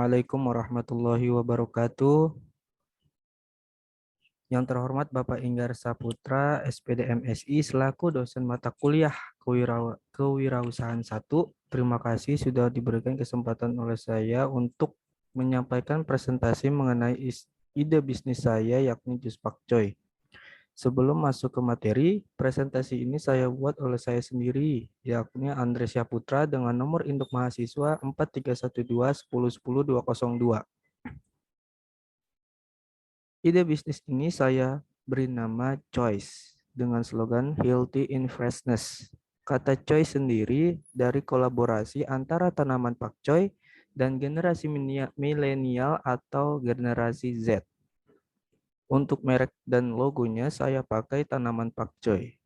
Assalamualaikum warahmatullahi wabarakatuh. Yang terhormat Bapak Inggar Saputra, SPD MSI, selaku dosen mata kuliah Kewirausahaan 1. Terima kasih sudah diberikan kesempatan oleh saya untuk menyampaikan presentasi mengenai ide bisnis saya, yakni Jus Pakcoy. Sebelum masuk ke materi, presentasi ini saya buat oleh saya sendiri, yakni Andres Saputra dengan nomor induk mahasiswa 431210100202. Ide bisnis ini saya beri nama Choice dengan slogan Healthy in Freshness. Kata Choice sendiri dari kolaborasi antara tanaman pakcoy dan generasi milenial atau generasi Z. Untuk merek dan logonya saya pakai tanaman pakcoy.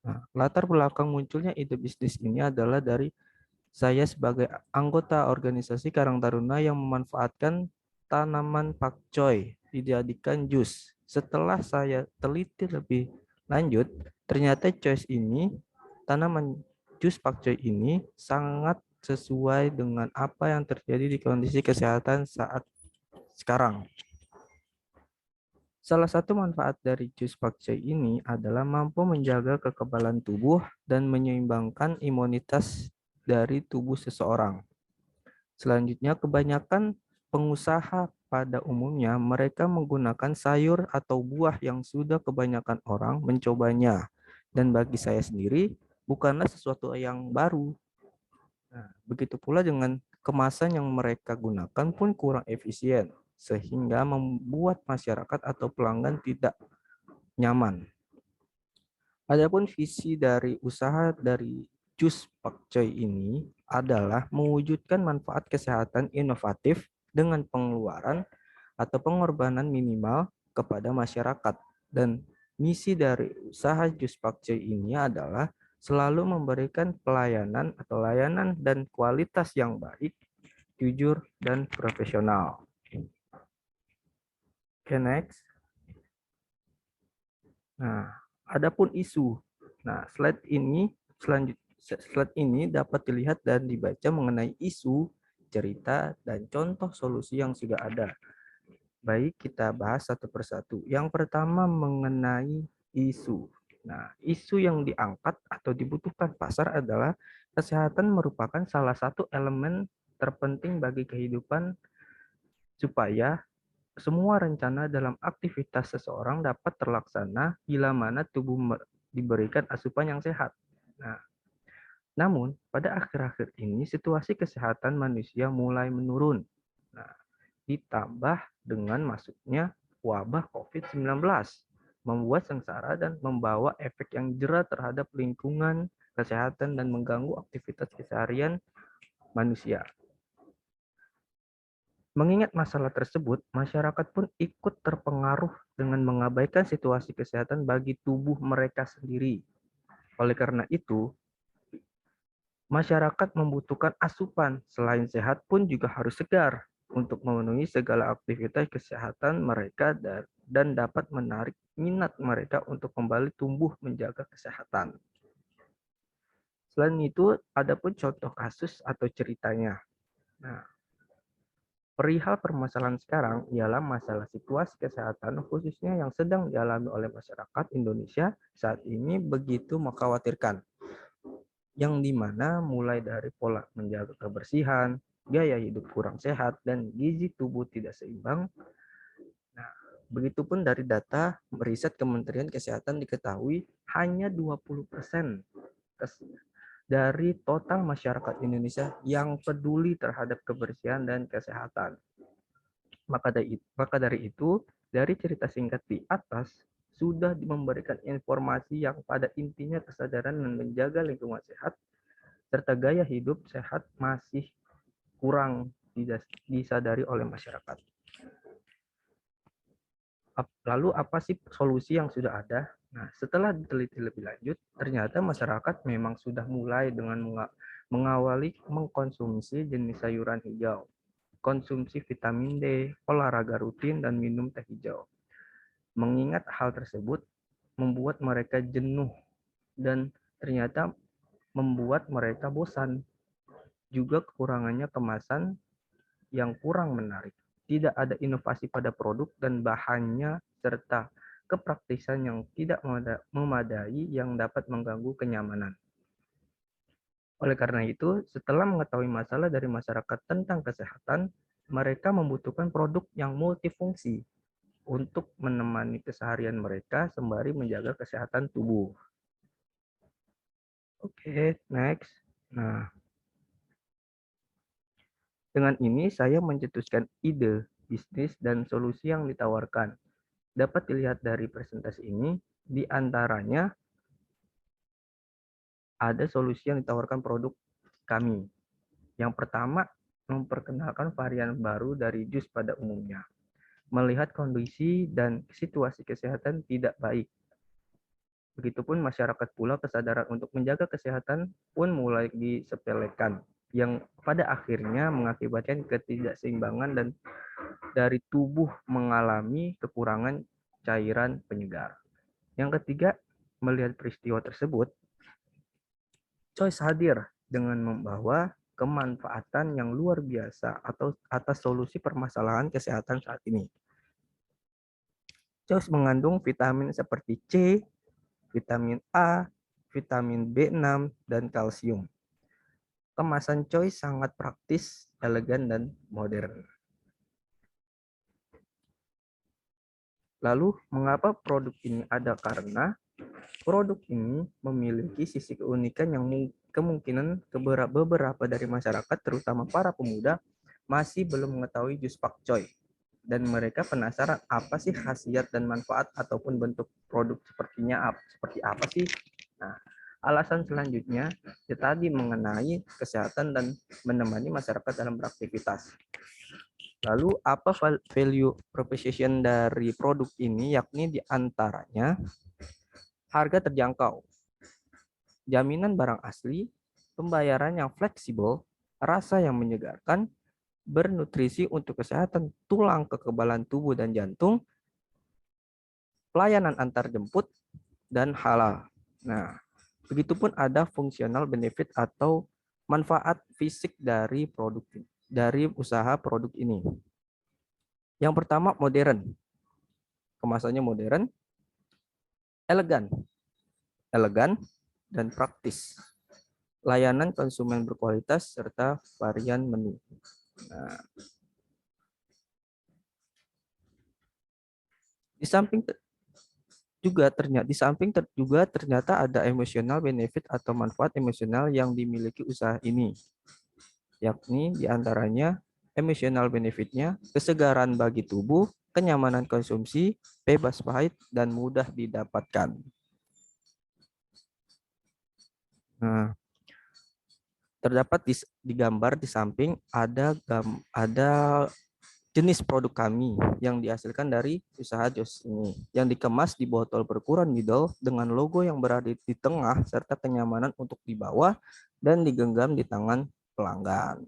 Nah, latar belakang munculnya ide bisnis ini adalah dari saya sebagai anggota organisasi Karang Taruna yang memanfaatkan tanaman pakcoy dijadikan jus. Setelah saya teliti lebih lanjut, ternyata tanaman jus pakcoy ini sangat sesuai dengan apa yang terjadi di kondisi kesehatan saat sekarang. Salah satu manfaat dari jus pakcoy ini adalah mampu menjaga kekebalan tubuh dan menyeimbangkan imunitas dari tubuh seseorang. Selanjutnya, kebanyakan pengusaha pada umumnya mereka menggunakan sayur atau buah yang sudah kebanyakan orang mencobanya. Dan bagi saya sendiri, bukanlah sesuatu yang baru. Nah, begitu pula dengan kemasan yang mereka gunakan pun kurang efisien, sehingga membuat masyarakat atau pelanggan tidak nyaman. Adapun visi dari usaha dari jus pakcoy ini adalah mewujudkan manfaat kesehatan inovatif dengan pengeluaran atau pengorbanan minimal kepada masyarakat. Dan misi dari usaha jus pakcoy ini adalah selalu memberikan pelayanan atau layanan dan kualitas yang baik, jujur, dan profesional. Oke, next. Nah, adapun isu. Nah, slide ini dapat dilihat dan dibaca mengenai isu, cerita, dan contoh solusi yang sudah ada. Baik, kita bahas satu persatu. Yang pertama mengenai isu. Nah, isu yang diangkat atau dibutuhkan pasar adalah kesehatan merupakan salah satu elemen terpenting bagi kehidupan supaya semua rencana dalam aktivitas seseorang dapat terlaksana bila mana tubuh diberikan asupan yang sehat. Nah, namun pada akhir-akhir ini situasi kesehatan manusia mulai menurun. Nah, ditambah dengan masuknya wabah COVID-19 membuat sengsara dan membawa efek yang jera terhadap lingkungan, kesehatan, dan mengganggu aktivitas keseharian manusia. Mengingat masalah tersebut, masyarakat pun ikut terpengaruh dengan mengabaikan situasi kesehatan bagi tubuh mereka sendiri. Oleh karena itu, masyarakat membutuhkan asupan, selain sehat pun juga harus segar untuk memenuhi segala aktivitas kesehatan mereka dan dapat menarik minat mereka untuk kembali tumbuh menjaga kesehatan. Selain itu, ada pun contoh kasus atau ceritanya. Nah, perihal permasalahan sekarang ialah masalah situasi kesehatan khususnya yang sedang dialami oleh masyarakat Indonesia saat ini begitu mengkhawatirkan. Yang dimana mulai dari pola menjaga kebersihan, gaya hidup kurang sehat, dan gizi tubuh tidak seimbang. Nah, begitupun dari data riset Kementerian Kesehatan diketahui hanya 20% dari total masyarakat Indonesia yang peduli terhadap kebersihan dan kesehatan. Maka dari itu, dari cerita singkat di atas, sudah memberikan informasi yang pada intinya kesadaran dan menjaga lingkungan sehat, serta gaya hidup sehat masih kurang disadari oleh masyarakat. Lalu apa sih solusi yang sudah ada? Nah, setelah diteliti lebih lanjut, ternyata masyarakat memang sudah mulai dengan mengawali mengkonsumsi jenis sayuran hijau, konsumsi vitamin D, olahraga rutin, dan minum teh hijau. Mengingat hal tersebut membuat mereka jenuh dan ternyata membuat mereka bosan. Juga kekurangannya kemasan yang kurang menarik. Tidak ada inovasi pada produk dan bahannya serta kepraktisan yang tidak memadai yang dapat mengganggu kenyamanan. Oleh karena itu, setelah mengetahui masalah dari masyarakat tentang kesehatan, mereka membutuhkan produk yang multifungsi untuk menemani keseharian mereka sembari menjaga kesehatan tubuh. Oke, next. Nah, dengan ini saya mencetuskan ide, bisnis, dan solusi yang ditawarkan. Dapat dilihat dari presentasi ini, di antaranya ada solusi yang ditawarkan produk kami. Yang pertama, memperkenalkan varian baru dari jus pada umumnya. Melihat kondisi dan situasi kesehatan tidak baik. Begitupun masyarakat pula kesadaran untuk menjaga kesehatan pun mulai disepelekan, yang pada akhirnya mengakibatkan ketidakseimbangan dan dari tubuh mengalami kekurangan cairan penyegar. Yang ketiga, melihat peristiwa tersebut, Choice hadir dengan membawa kemanfaatan yang luar biasa atau atas solusi permasalahan kesehatan saat ini. Choice mengandung vitamin seperti C, vitamin A, vitamin B6, dan kalsium. Kemasan Choice sangat praktis, elegan, dan modern. Lalu, mengapa produk ini ada? Karena produk ini memiliki sisi keunikan yang kemungkinan beberapa dari masyarakat, terutama para pemuda, masih belum mengetahui jus pak choy. Dan mereka penasaran apa sih khasiat dan manfaat ataupun bentuk produk seperti apa sih? Nah, alasan selanjutnya tadi mengenai kesehatan dan menemani masyarakat dalam beraktivitas. Lalu apa value proposition dari produk ini? Yakni diantaranya harga terjangkau, jaminan barang asli, pembayaran yang fleksibel, rasa yang menyegarkan, bernutrisi untuk kesehatan tulang, kekebalan tubuh dan jantung, pelayanan antar jemput, dan halal. Nah, begitupun ada fungsional benefit atau manfaat fisik dari usaha produk ini. Yang pertama, modern. Kemasannya modern, elegan, dan praktis. Layanan konsumen berkualitas serta varian menu. Nah, di samping ternyata ada emosional benefit atau manfaat emosional yang dimiliki usaha ini, yakni diantaranya emosional benefitnya kesegaran bagi tubuh, kenyamanan konsumsi, bebas pahit, dan mudah didapatkan. Nah, terdapat di gambar di samping ada jenis produk kami yang dihasilkan dari usaha jus ini, yang dikemas di botol berukuran middle dengan logo yang berada di tengah serta kenyamanan untuk dibawa dan digenggam di tangan pelanggan.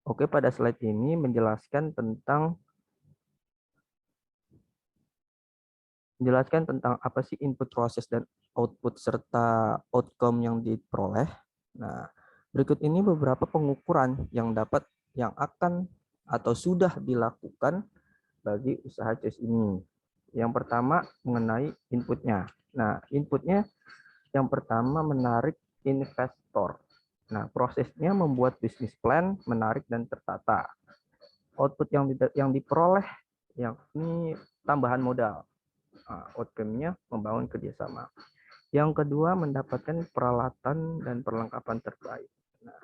Oke, pada slide ini menjelaskan tentang apa sih input proses dan output serta outcome yang diperoleh. Nah, berikut ini beberapa pengukuran yang akan atau sudah dilakukan bagi usaha jus ini. Yang pertama mengenai inputnya. Nah, inputnya yang pertama menarik investor. Nah, prosesnya membuat bisnis plan menarik dan tertata. Output yang diperoleh yakni tambahan modal. Outcome-nya membangun kerjasama. Yang kedua, mendapatkan peralatan dan perlengkapan terbaik. Nah,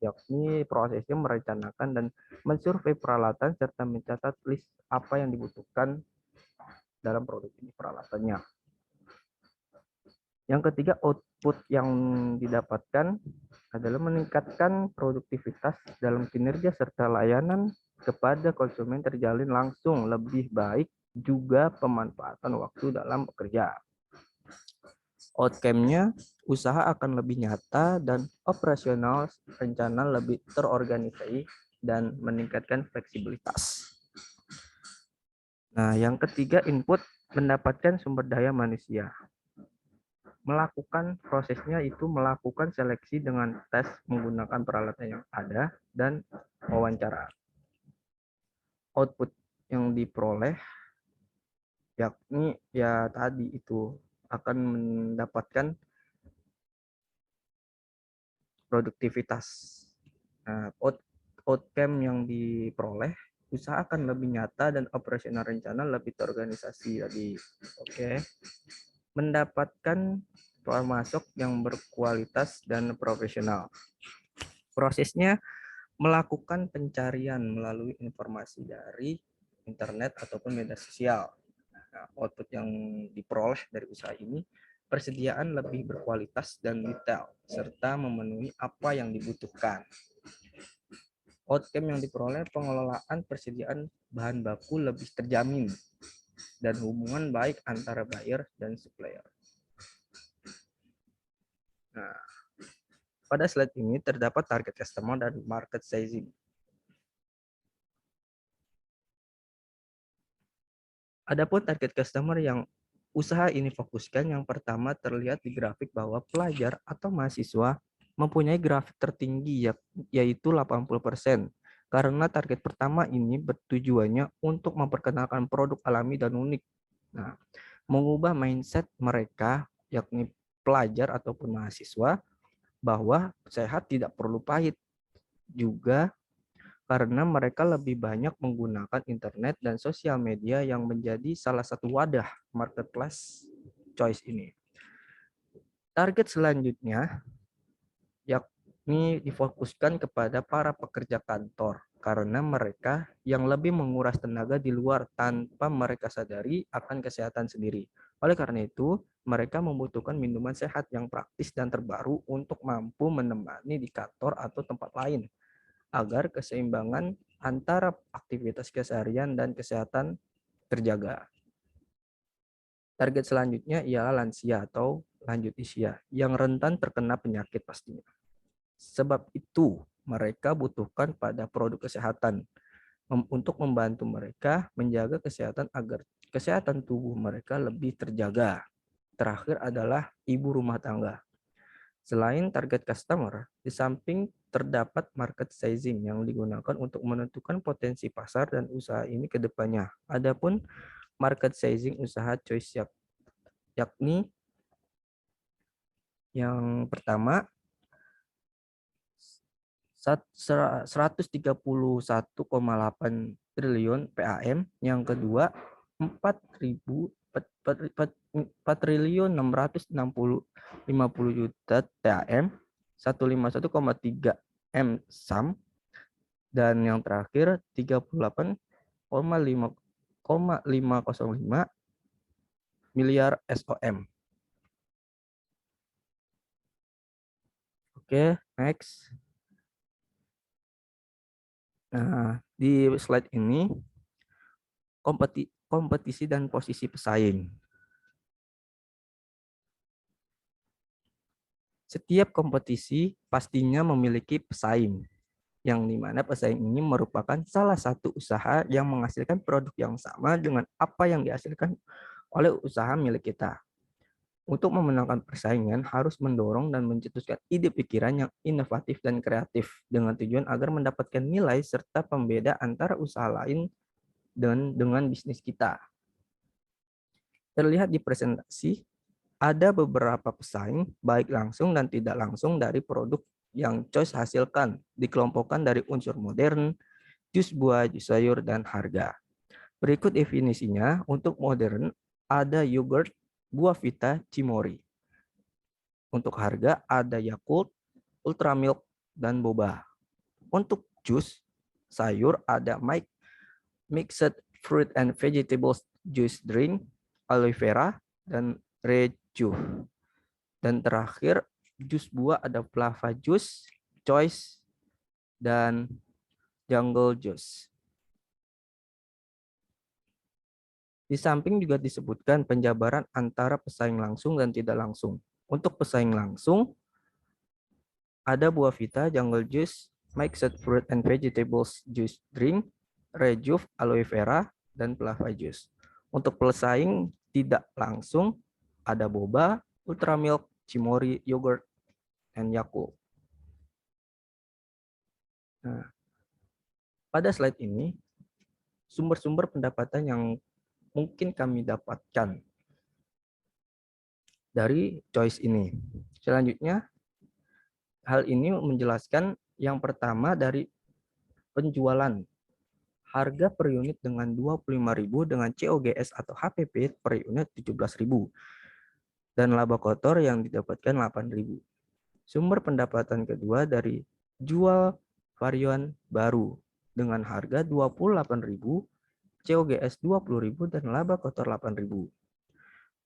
yakni prosesnya merencanakan dan mensurvei peralatan serta mencatat list apa yang dibutuhkan dalam produk ini peralatannya. Yang ketiga, output yang didapatkan adalah meningkatkan produktivitas dalam kinerja serta layanan kepada konsumen terjalin langsung lebih baik, juga pemanfaatan waktu dalam bekerja. Outcome-nya, usaha akan lebih nyata dan operasional, rencana lebih terorganisasi dan meningkatkan fleksibilitas. Nah, yang ketiga, input mendapatkan sumber daya manusia. Melakukan prosesnya itu melakukan seleksi dengan tes menggunakan peralatan yang ada dan wawancara. Output yang diperoleh yakni ya tadi itu akan mendapatkan produktivitas. Nah, outcome yang diperoleh usaha akan lebih nyata dan operasional rencana lebih terorganisasi tadi. Oke. Mendapatkan keluar masuk yang berkualitas dan profesional. Prosesnya melakukan pencarian melalui informasi dari internet ataupun media sosial. Nah, output yang diperoleh dari usaha ini persediaan lebih berkualitas dan detail serta memenuhi apa yang dibutuhkan. Outcome yang diperoleh pengelolaan persediaan bahan baku lebih terjamin dan hubungan baik antara buyer dan supplier. Nah, pada slide ini terdapat target customer dan market sizing. Adapun target customer yang usaha ini fokuskan, yang pertama terlihat di grafik bahwa pelajar atau mahasiswa mempunyai grafik tertinggi yaitu 80%. Karena target pertama ini bertujuannya untuk memperkenalkan produk alami dan unik. Nah, mengubah mindset mereka yakni pelajar ataupun mahasiswa bahwa sehat tidak perlu pahit, juga karena mereka lebih banyak menggunakan internet dan sosial media yang menjadi salah satu wadah marketplace choice ini. Target selanjutnya yakni difokuskan kepada para pekerja kantor karena mereka yang lebih menguras tenaga di luar tanpa mereka sadari akan kesehatan sendiri. Oleh karena itu, mereka membutuhkan minuman sehat yang praktis dan terbaru untuk mampu menemani di kantor atau tempat lain agar keseimbangan antara aktivitas keseharian dan kesehatan terjaga. Target selanjutnya ialah lansia atau lanjut usia yang rentan terkena penyakit pastinya. Sebab itu, mereka butuhkan pada produk kesehatan untuk membantu mereka menjaga kesehatan agar kesehatan tubuh mereka lebih terjaga. Terakhir adalah ibu rumah tangga. Selain target customer, di samping terdapat market sizing yang digunakan untuk menentukan potensi pasar dan usaha ini ke depannya. Adapun market sizing usaha choice yakni yang pertama 131,8 triliun PAM, yang kedua 4.650 juta TAM, 151,3 M SAM, dan yang terakhir 38,505 miliar SOM. Oke, next. Nah, di slide ini kompetisi dan posisi pesaing. Setiap kompetisi pastinya memiliki pesaing, yang dimana pesaing ini merupakan salah satu usaha yang menghasilkan produk yang sama dengan apa yang dihasilkan oleh usaha milik kita. Untuk memenangkan persaingan harus mendorong dan mencetuskan ide pikiran yang inovatif dan kreatif dengan tujuan agar mendapatkan nilai serta pembeda antara usaha lain dan dengan bisnis kita. Terlihat di presentasi, ada beberapa pesaing baik langsung dan tidak langsung dari produk yang Choice hasilkan, dikelompokkan dari unsur modern, jus buah, jus sayur, dan harga. Berikut definisinya. Untuk modern ada yogurt, buah vita, cimori. Untuk harga ada Yakult, Ultramilk, dan boba. Untuk jus sayur ada mixed fruit and vegetables juice drink, aloe vera, dan rejuve. Dan terakhir jus buah ada Flava Juice, Choice, dan Jungle Juice. Di samping juga disebutkan penjabaran antara pesaing langsung dan tidak langsung. Untuk pesaing langsung ada buah vita, Jungle Juice, mixed fruit and vegetables juice drink, rejuve, aloe vera, dan Flava Juice. Untuk pesaing tidak langsung ada boba, Ultramilk, Cimory, Yogurt, and Yakult. Nah, pada slide ini, sumber-sumber pendapatan yang mungkin kami dapatkan dari choice ini. Selanjutnya, hal ini menjelaskan yang pertama dari penjualan. Harga per unit dengan 25.000 dengan COGS atau HPP per unit 17.000 dan laba kotor yang didapatkan 8.000. Sumber pendapatan kedua dari jual varian baru dengan harga 28.000, COGS 20.000 dan laba kotor 8.000.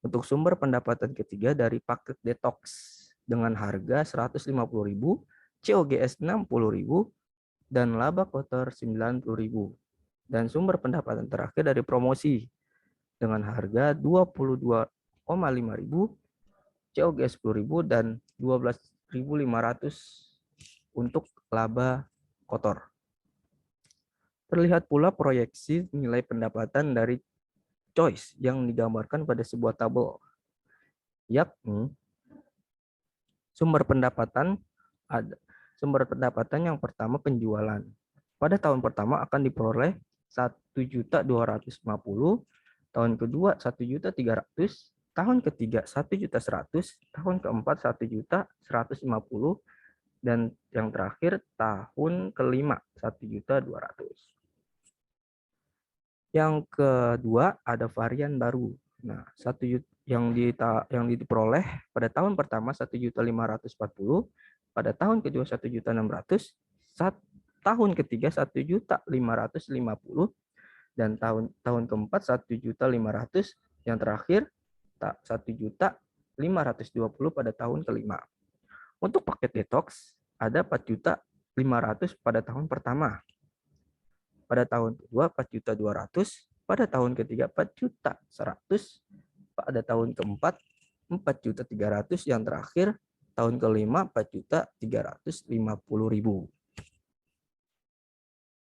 Untuk sumber pendapatan ketiga dari paket detox dengan harga 150.000, COGS 60.000 dan laba kotor 90.000. Dan sumber pendapatan terakhir dari promosi dengan harga 22,5 ribu, COGS 10.000 dan 12.500 untuk laba kotor. Terlihat pula proyeksi nilai pendapatan dari choice yang digambarkan pada sebuah tabel, yakni sumber pendapatan yang pertama penjualan. Pada tahun pertama akan diperoleh 1.250.000, tahun kedua 1.300.000, tahun ketiga 1.100.000, tahun keempat 1.150.000, dan yang terakhir tahun kelima 1.200.000. Yang kedua ada varian baru. Nah, yang diperoleh pada tahun pertama 1.540.000, pada tahun kedua 1.600.000, tahun ketiga 1.550.000, dan tahun keempat 1.500.000, yang terakhir 1.520.000 pada tahun kelima. Untuk paket detox ada 4.500.000 pada tahun pertama. Pada tahun kedua 4.200.000, pada tahun ketiga 4.100.000, pada tahun keempat 4.300.000, yang terakhir tahun kelima 4.350.000.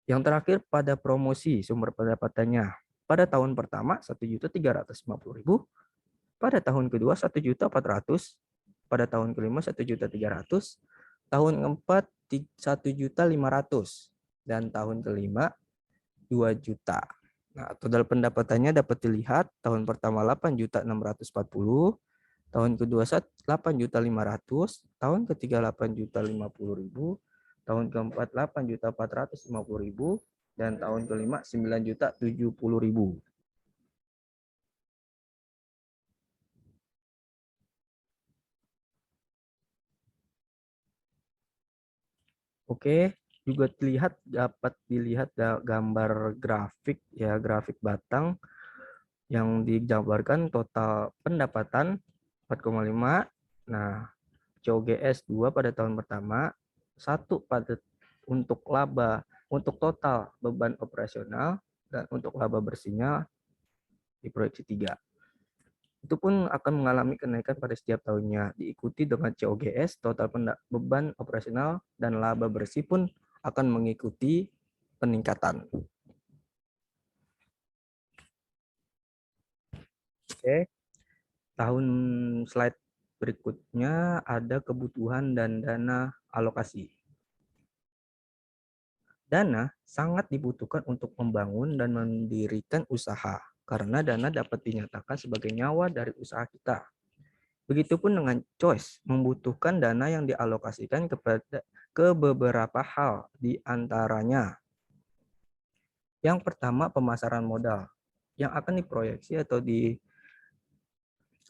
Yang terakhir pada promosi sumber pendapatannya. Pada tahun pertama 1.350.000, pada tahun kedua 1.400.000, pada tahun kelima 1.300.000, tahun keempat 1.500.000, dan tahun kelima 2 juta. Nah, total pendapatannya dapat dilihat tahun pertama 8.640.000, tahun kedua 8.500.000, tahun ketiga 8.050.000, tahun keempat 8.450.000, dan tahun kelima 9.070.000. Oke, juga dapat dilihat gambar grafik ya, grafik batang yang digambarkan total pendapatan 4,5. Nah, COGS 2 pada tahun pertama, 1 pada untuk laba, untuk total beban operasional, dan untuk laba bersihnya diproyeksi 3. Itu pun akan mengalami kenaikan pada setiap tahunnya, diikuti dengan COGS, total beban operasional, dan laba bersih pun akan mengikuti peningkatan. Oke, slide berikutnya ada kebutuhan dan dana alokasi. Dana sangat dibutuhkan untuk membangun dan mendirikan usaha, karena dana dapat dinyatakan sebagai nyawa dari usaha kita. Begitupun dengan choice, membutuhkan dana yang dialokasikan ke beberapa hal, di antaranya. Yang pertama, pemasaran modal, yang akan diproyeksi atau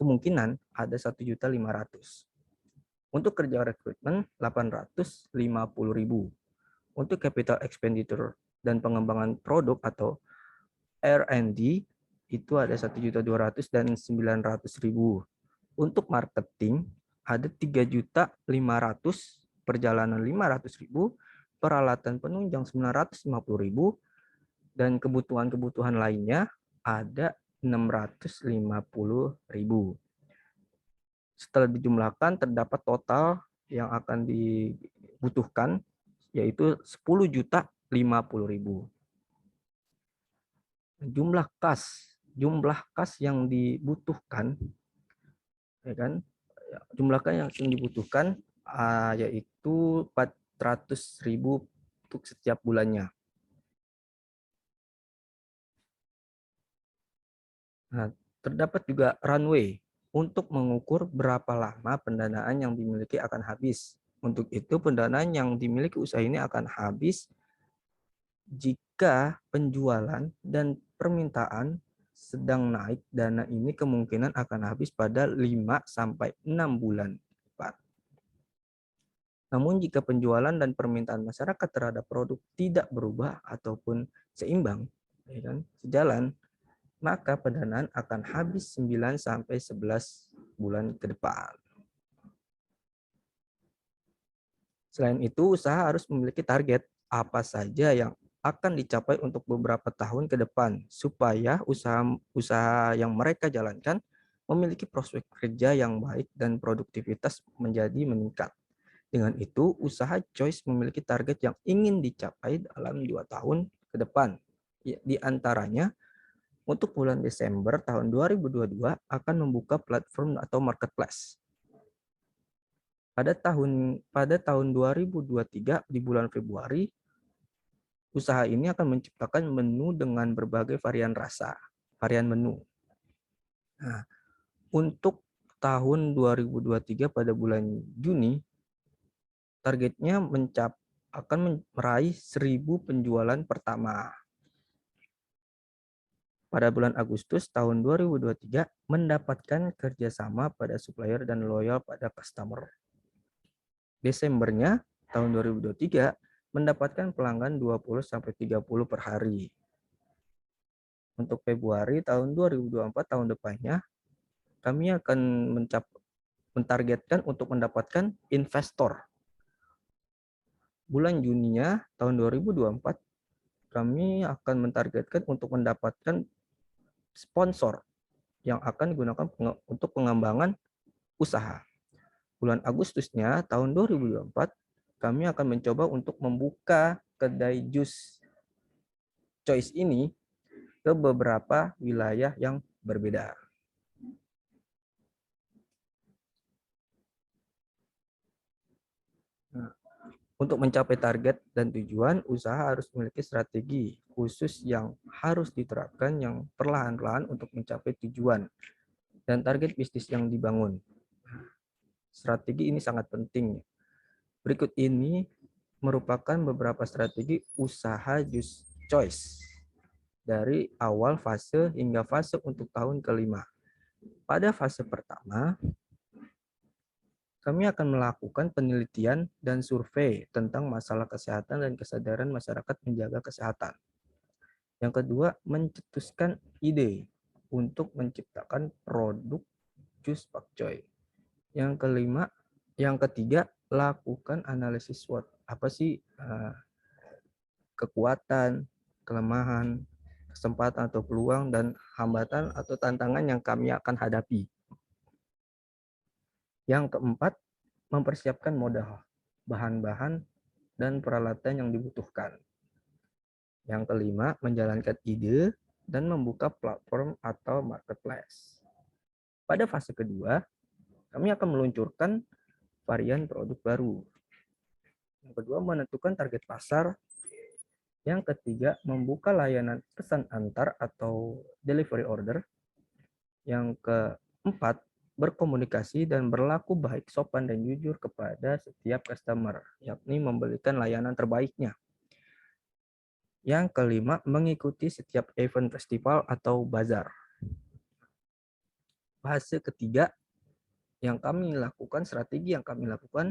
kemungkinan ada 1.500.000. Untuk kerja rekrutmen 850.000. Untuk capital expenditure dan pengembangan produk atau R&D itu ada 1.200.000 dan 900.000. Untuk marketing ada 3.500.000, perjalanan 500.000, peralatan penunjang 950.000, dan kebutuhan-kebutuhan lainnya ada 650.000. Setelah dijumlahkan terdapat total yang akan dibutuhkan yaitu 10.050.000. Jumlah kas yang dibutuhkan, ya kan, Jumlahnya yang dibutuhkan yaitu 400.000 untuk setiap bulannya. Nah, terdapat juga runway untuk mengukur berapa lama pendanaan yang dimiliki akan habis. Untuk itu, pendanaan yang dimiliki usaha ini akan habis jika penjualan dan permintaan sedang naik. Dana ini kemungkinan akan habis pada 5-6 bulan depan. Namun jika penjualan dan permintaan masyarakat terhadap produk tidak berubah ataupun seimbang, ya kan, sejalan, maka pendanaan akan habis 9-11 bulan ke depan. Selain itu, usaha harus memiliki target apa saja yang akan dicapai untuk beberapa tahun ke depan supaya usaha yang mereka jalankan memiliki prospek kerja yang baik dan produktivitas menjadi meningkat. Dengan itu, usaha Choice memiliki target yang ingin dicapai dalam 2 tahun ke depan. Di antaranya, untuk bulan Desember tahun 2022 akan membuka platform atau marketplace. Pada tahun 2023 di bulan Februari, usaha ini akan menciptakan menu dengan berbagai varian menu. Nah, untuk tahun 2023 pada bulan Juni, targetnya akan meraih 1.000 penjualan pertama. Pada bulan Agustus tahun 2023 mendapatkan kerjasama pada supplier dan loyal pada customer. Desembernya tahun 2023 mendapatkan pelanggan 20-30 per hari. Untuk Februari tahun 2024 tahun depannya, kami akan mentargetkan untuk mendapatkan investor. Bulan Juninya tahun 2024, kami akan mentargetkan untuk mendapatkan sponsor yang akan digunakan untuk pengembangan usaha. Bulan Agustusnya tahun 2024, kami akan mencoba untuk membuka kedai jus Choice ini ke beberapa wilayah yang berbeda. Nah, untuk mencapai target dan tujuan, usaha harus memiliki strategi khusus yang harus diterapkan yang perlahan-lahan untuk mencapai tujuan dan target bisnis yang dibangun. Strategi ini sangat penting. Berikut ini merupakan beberapa strategi usaha Jus Choice dari awal fase hingga fase untuk tahun kelima. Pada fase pertama, kami akan melakukan penelitian dan survei tentang masalah kesehatan dan kesadaran masyarakat menjaga kesehatan. Yang kedua, mencetuskan ide untuk menciptakan produk jus pakcoy. Yang ketiga, lakukan analisis SWOT. Apa sih kekuatan, kelemahan, kesempatan atau peluang, dan hambatan atau tantangan yang kami akan hadapi. Yang keempat, mempersiapkan modal, bahan-bahan, dan peralatan yang dibutuhkan. Yang kelima, menjalankan ide dan membuka platform atau marketplace. Pada fase kedua, kami akan meluncurkan varian produk baru. Yang kedua, menentukan target pasar. Yang ketiga, membuka layanan pesan antar atau delivery order. Yang keempat, berkomunikasi dan berlaku baik, sopan, dan jujur kepada setiap customer, yakni memberikan layanan terbaiknya. Yang kelima, mengikuti setiap event festival atau bazar. Fase ketiga, strategi yang kami lakukan,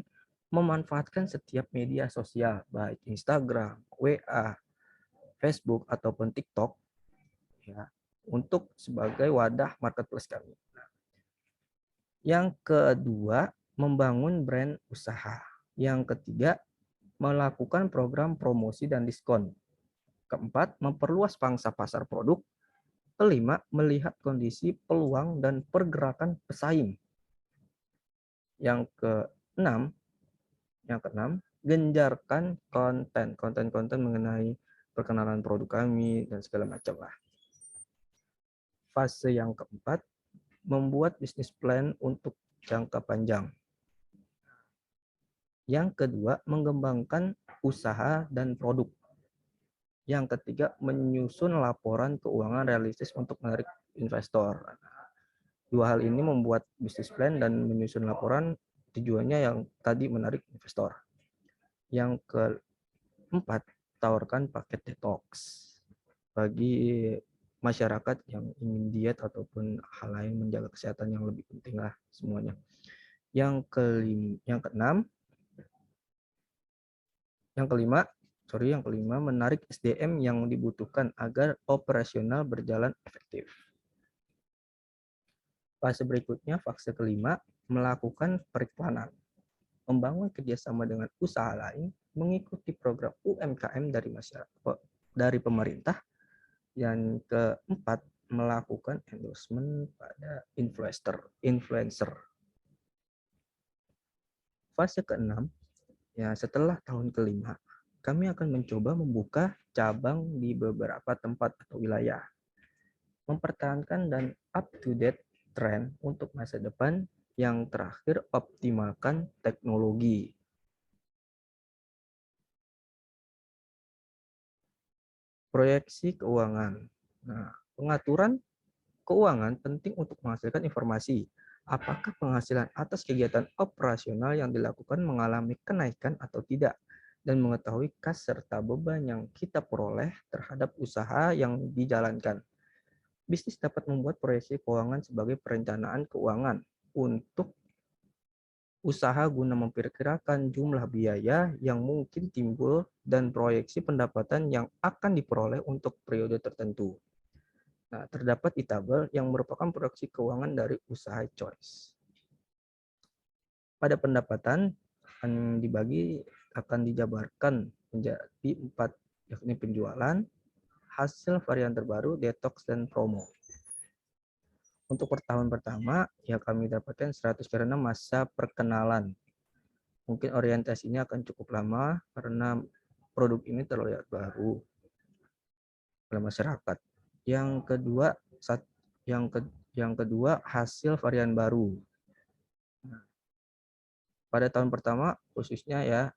memanfaatkan setiap media sosial, baik Instagram, WA, Facebook, ataupun TikTok, ya, untuk sebagai wadah marketplace kami. Yang kedua, membangun brand usaha. Yang ketiga, melakukan program promosi dan diskon. Keempat, memperluas pangsa pasar produk. Kelima, melihat kondisi peluang dan pergerakan pesaing. Yang keenam, genjarkan konten mengenai perkenalan produk kami dan segala macam lah. Fase yang keempat, membuat bisnis plan untuk jangka panjang. Yang kedua, mengembangkan usaha dan produk. Yang ketiga, menyusun laporan keuangan realistis untuk menarik investor. Dua hal ini membuat bisnis plan dan menyusun laporan tujuannya yang tadi menarik investor. Yang keempat, tawarkan paket detox bagi masyarakat yang ingin diet ataupun hal lain menjaga kesehatan yang lebih penting lah semuanya. Yang kelima, menarik SDM yang dibutuhkan agar operasional berjalan efektif. Fase berikutnya, fase kelima, melakukan periklanan. Membangun kerjasama dengan usaha lain, mengikuti program UMKM dari pemerintah. Yang keempat, melakukan endorsement pada influencer. Fase keenam, ya setelah tahun kelima, kami akan mencoba membuka cabang di beberapa tempat atau wilayah. Mempertahankan dan up-to-date tren untuk masa depan. Yang terakhir, optimalkan teknologi. Proyeksi keuangan. Nah, pengaturan keuangan penting untuk menghasilkan informasi. Apakah penghasilan atas kegiatan operasional yang dilakukan mengalami kenaikan atau tidak, dan mengetahui kas serta beban yang kita peroleh terhadap usaha yang dijalankan. Bisnis dapat membuat proyeksi keuangan sebagai perencanaan keuangan untuk usaha guna memperkirakan jumlah biaya yang mungkin timbul dan proyeksi pendapatan yang akan diperoleh untuk periode tertentu. Nah, terdapat e-tabel yang merupakan proyeksi keuangan dari usaha choice. Pada pendapatan akan dijabarkan menjadi 4, yakni penjualan, hasil varian terbaru, detox, dan promo. Untuk per tahun pertama, ya kami dapatkan 100 karena masa perkenalan. Mungkin orientasi ini akan cukup lama karena produk ini terlihat baru oleh masyarakat. Yang kedua, hasil varian baru. Pada tahun pertama, khususnya ya,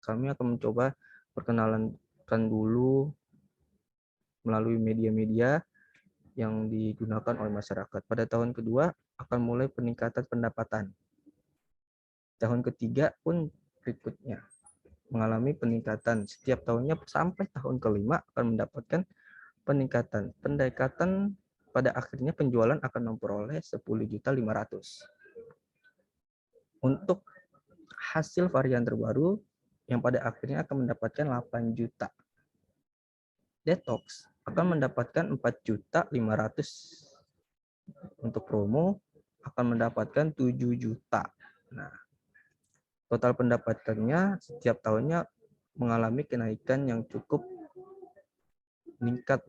kami akan mencoba perkenalan dulu melalui media-media yang digunakan oleh masyarakat. Pada tahun kedua akan mulai peningkatan pendapatan. Tahun ketiga pun berikutnya mengalami peningkatan. Setiap tahunnya sampai tahun kelima akan mendapatkan peningkatan. Pendekatan pada akhirnya penjualan akan memperoleh 10.500.000. Untuk hasil varian terbaru yang pada akhirnya akan mendapatkan 8 juta. Detox akan mendapatkan 4.500.000. Untuk promo akan mendapatkan 7 juta. Nah, total pendapatannya setiap tahunnya mengalami kenaikan yang cukup meningkat.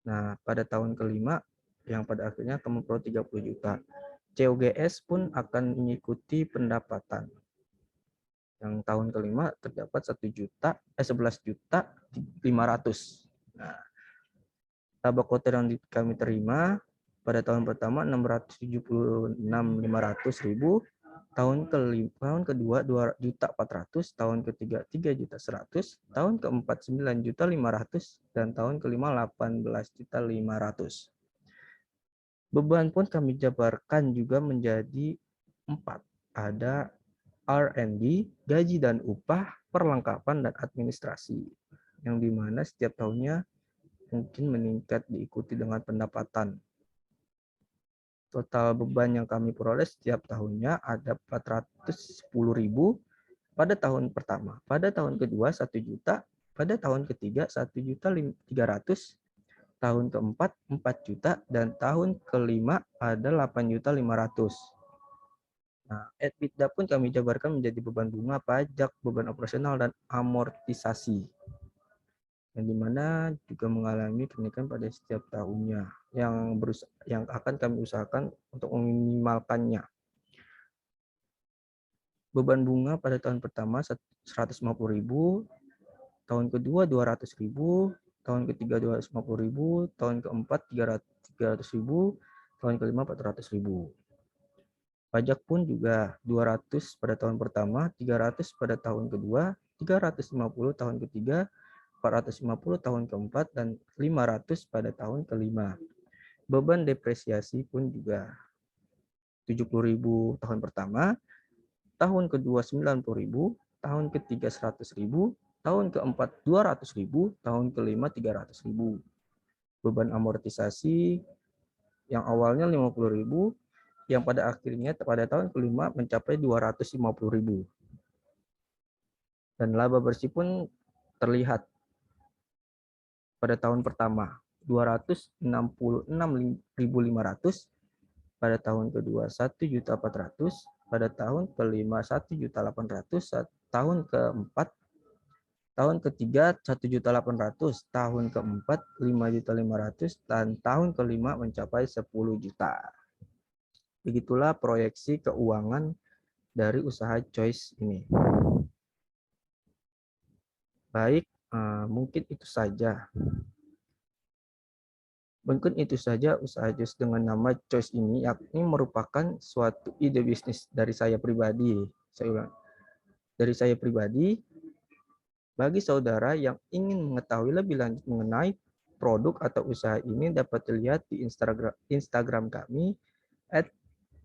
Nah, pada tahun kelima yang pada akhirnya akan memperoleh 30 juta. COGS pun akan mengikuti pendapatan. Yang tahun kelima terdapat 11.500.000. Nah, laba kotor yang kami terima pada tahun pertama 676.500.000, tahun kedua 2.400.000, tahun ketiga 3.100.000, tahun keempat 9.500.000, dan tahun kelima 18.500.000. Beban pun kami jabarkan juga menjadi 4. Ada R&D, gaji dan upah, perlengkapan, dan administrasi. Yang dimana setiap tahunnya mungkin meningkat diikuti dengan pendapatan. Total beban yang kami peroleh setiap tahunnya ada 410.000 pada tahun pertama. Pada tahun kedua 1 juta, pada tahun ketiga 1.300.000, tahun keempat 4 juta, dan tahun kelima ada 8.500.000. Nah, EBITDA pun kami jabarkan menjadi beban bunga, pajak, beban operasional, dan amortisasi. Yang dimana juga mengalami kenaikan pada setiap tahunnya yang akan kami usahakan untuk meminimalkannya. Beban bunga pada tahun pertama 150.000, tahun kedua 200.000, tahun ketiga 250.000, tahun keempat 300.000, tahun kelima 400.000. Pajak pun juga 200 pada tahun pertama, 300 pada tahun kedua, 350 tahun ketiga, 450 tahun keempat, dan 500 pada tahun kelima. Beban depresiasi pun juga 70.000 tahun pertama, tahun kedua 90.000, tahun ketiga 100.000, tahun keempat 200.000, tahun kelima 300.000. Beban amortisasi yang awalnya 50.000, yang pada akhirnya pada tahun kelima mencapai 250.000. Dan laba bersih pun terlihat pada tahun pertama 266.500, pada tahun kedua 1.400.000, pada tahun kelima 1.800.000, tahun keempat, tahun ketiga 1.800.000, tahun keempat 5.500.000, dan tahun kelima mencapai 10 juta. Begitulah proyeksi keuangan dari usaha Choice ini. Baik, mungkin itu saja. Mungkin itu saja usaha Choice dengan nama Choice ini, yakni merupakan suatu ide bisnis dari saya pribadi. Saya ulang, dari saya pribadi. Bagi saudara yang ingin mengetahui lebih lanjut mengenai produk atau usaha ini, dapat dilihat di Instagram kami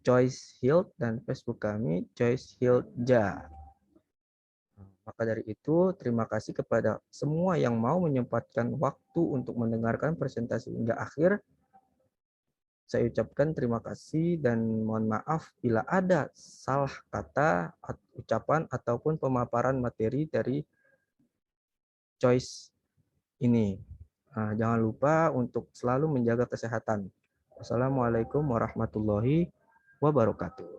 @choicehealth dan Facebook kami choicehealthja. Maka dari itu, terima kasih kepada semua yang mau menyempatkan waktu untuk mendengarkan presentasi hingga akhir. Saya ucapkan terima kasih dan mohon maaf bila ada salah kata, ucapan, ataupun pemaparan materi dari Choice ini. Jangan lupa untuk selalu menjaga kesehatan. Wassalamualaikum warahmatullahi wabarakatuh.